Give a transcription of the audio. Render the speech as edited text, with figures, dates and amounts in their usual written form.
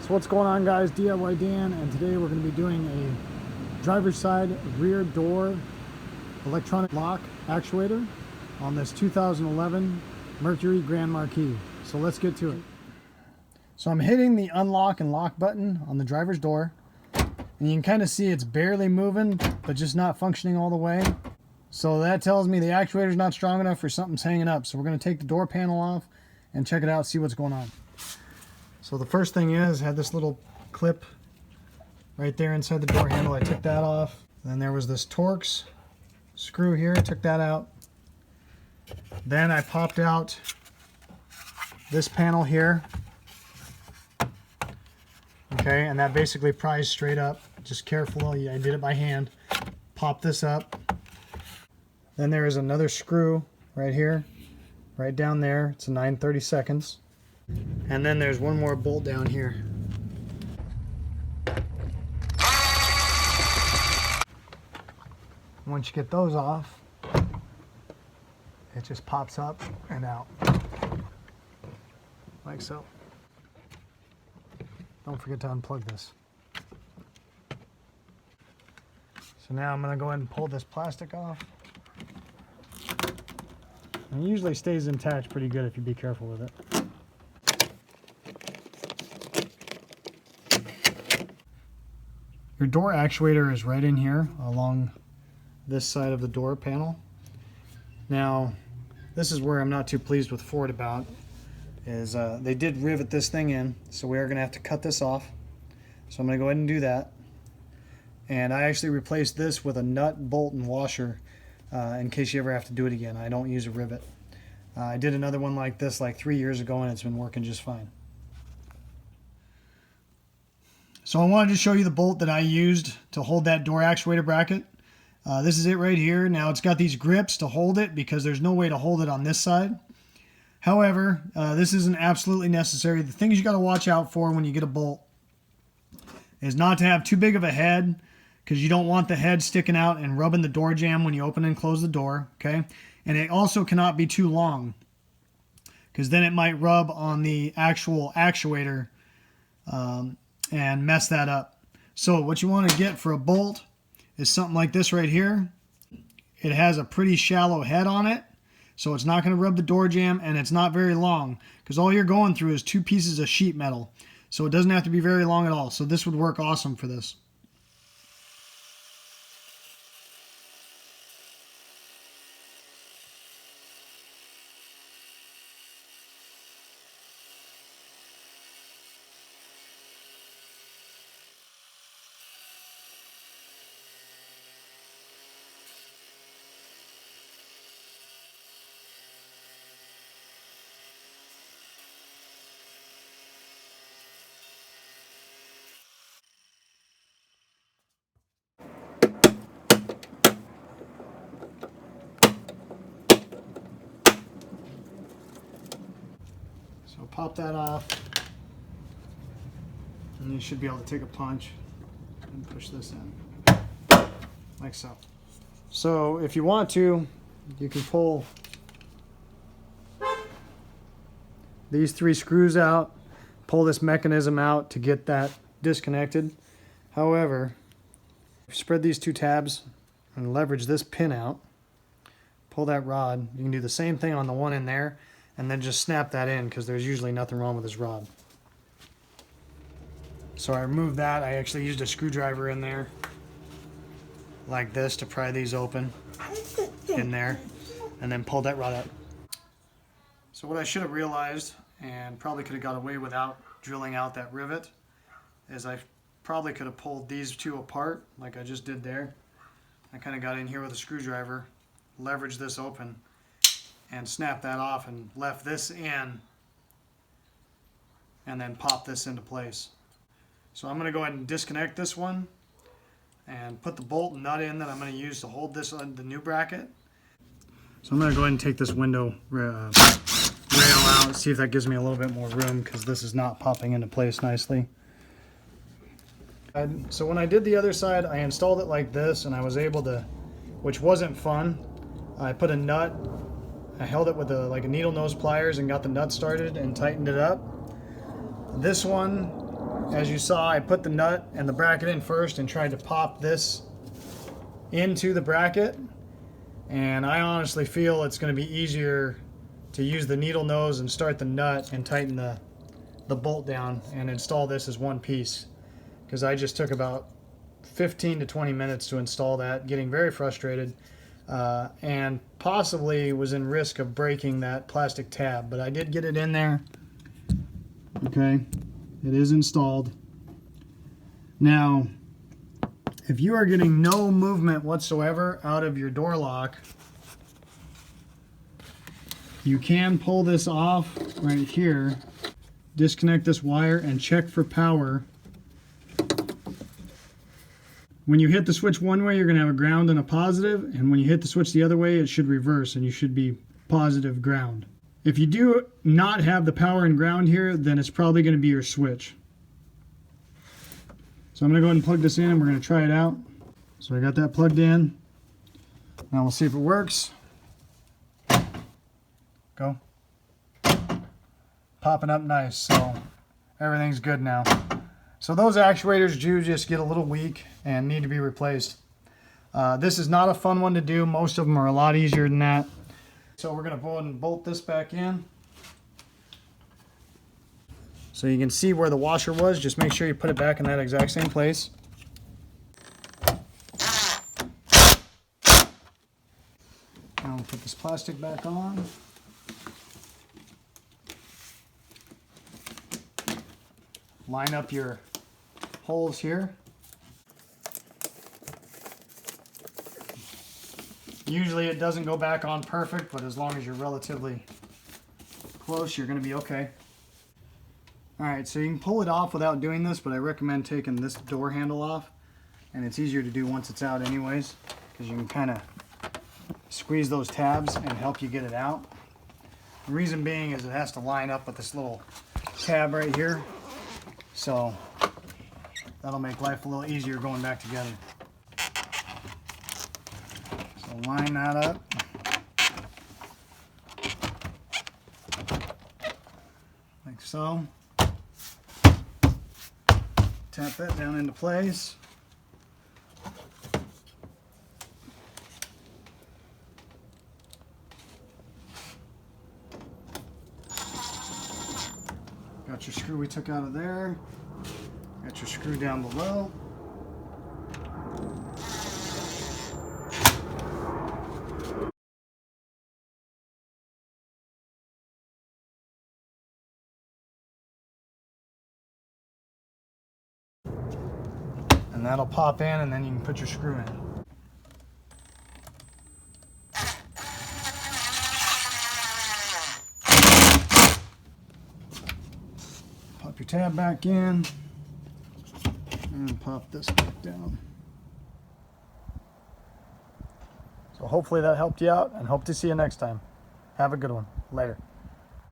So what's going on, guys? DIY Dan, and today we're going to be doing a driver's side rear door electronic lock actuator on this 2011 Mercury Grand Marquis. So let's get to it. So I'm hitting the unlock and lock button on the driver's door, and you can kind of see it's barely moving but just not functioning all the way. So that tells me the actuator's not strong enough or something's hanging up. So we're going to take the door panel off and check it out, see what's going on. So the first thing is, had this little clip right there inside the door handle. I took that off. Then there was this Torx screw here, took that out. Then I popped out this panel here. Okay, and that basically pries straight up. Just careful, I did it by hand. Pop this up. Then there is another screw right here, right down there. It's a 9/32. And then there's one more bolt down here. Once you get those off, it just pops up and out, like so. Don't forget to unplug this. So now I'm going to go ahead and pull this plastic off. And it usually stays intact pretty good if you be careful with it. Your door actuator is right in here along this side of the door panel. Now, this is where I'm not too pleased with Ford about, is they did rivet this thing in, so we are going to have to cut this off. So I'm going to go ahead and do that. And I actually replaced this with a nut, bolt, and washer in case you ever have to do it again. I don't use a rivet. I did another one like this like 3 years ago, and it's been working just fine. So I wanted to show you the bolt that I used to hold that door actuator bracket. This is it right here. Now it's got these grips to hold it because there's no way to hold it on this side. However, this isn't absolutely necessary. The things you got to watch out for when you get a bolt is not to have too big of a head, because you don't want the head sticking out and rubbing the door jamb when you open and close the door. Okay, and it also cannot be too long, because then it might rub on the actual actuator and mess that up. So what you want to get for a bolt is something like this right here. It has a pretty shallow head on it, so it's not going to rub the door jamb, and it's not very long, because all you're going through is 2 pieces of sheet metal. So it doesn't have to be very long at all. So this would work awesome for this. So pop that off, and you should be able to take a punch and push this in, like so. So if you want to, you can pull these 3 screws out, pull this mechanism out to get that disconnected. However, spread these 2 tabs and leverage this pin out, pull that rod. You can do the same thing on the one in there, and then just snap that in, because there's usually nothing wrong with this rod. So I removed that. I actually used a screwdriver in there like this to pry these open in there, and then pulled that rod up. So what I should have realized, and probably could have got away without drilling out that rivet, is I probably could have pulled these 2 apart like I just did there. I kind of got in here with a screwdriver, leveraged this open, and snap that off and left this in, and then pop this into place. So I'm going to go ahead and disconnect this one and put the bolt and nut in that I'm going to use to hold this on the new bracket. So I'm going to go ahead and take this window rail out and see if that gives me a little bit more room, because this is not popping into place nicely. So when I did the other side, I installed it like this, and I was able to, which wasn't fun, I put a nut, I held it with like a needle nose pliers and got the nut started and tightened it up. This one As you saw, I put the nut and the bracket in first and tried to pop this into the bracket. And I honestly feel it's going to be easier to use the needle nose and start the nut and tighten the bolt down and install this as one piece. Because I just took about 15 to 20 minutes to install that, getting very frustrated, and possibly was in risk of breaking that plastic tab. But I did get it in there. Okay, it is installed. Now, if you are getting no movement whatsoever out of your door lock, you can pull this off right here, disconnect this wire, and check for power. When you hit the switch one way, you're going to have a ground and a positive, and when you hit the switch the other way, it should reverse and you should be positive ground. If you do not have the power and ground here, then it's probably going to be your switch. So I'm going to go ahead and plug this in and we're going to try it out. So I got that plugged in. Now we'll see if it works. Go. Popping up nice, so everything's good now. So those actuators do just get a little weak and need to be replaced. This is not a fun one to do. Most of them are a lot easier than that. So we're going to go ahead and bolt this back in. So you can see where the washer was. Just make sure you put it back in that exact same place. Now we'll put this plastic back on. Line up your holes here. Usually it doesn't go back on perfect, but as long as you're relatively close, you're going to be okay. Alright, so you can pull it off without doing this, but I recommend taking this door handle off. And it's easier to do once it's out anyways, because you can kind of squeeze those tabs and help you get it out. The reason being is it has to line up with this little tab right here. So that'll make life a little easier going back together. So line that up. Like so. Tap that down into place. Got your screw we took out of there. Got your screw down below. And that'll pop in, and then you can put your screw in. Pop your tab back in, and pop this back down. So hopefully that helped you out, and hope to see you next time. Have a good one. Later.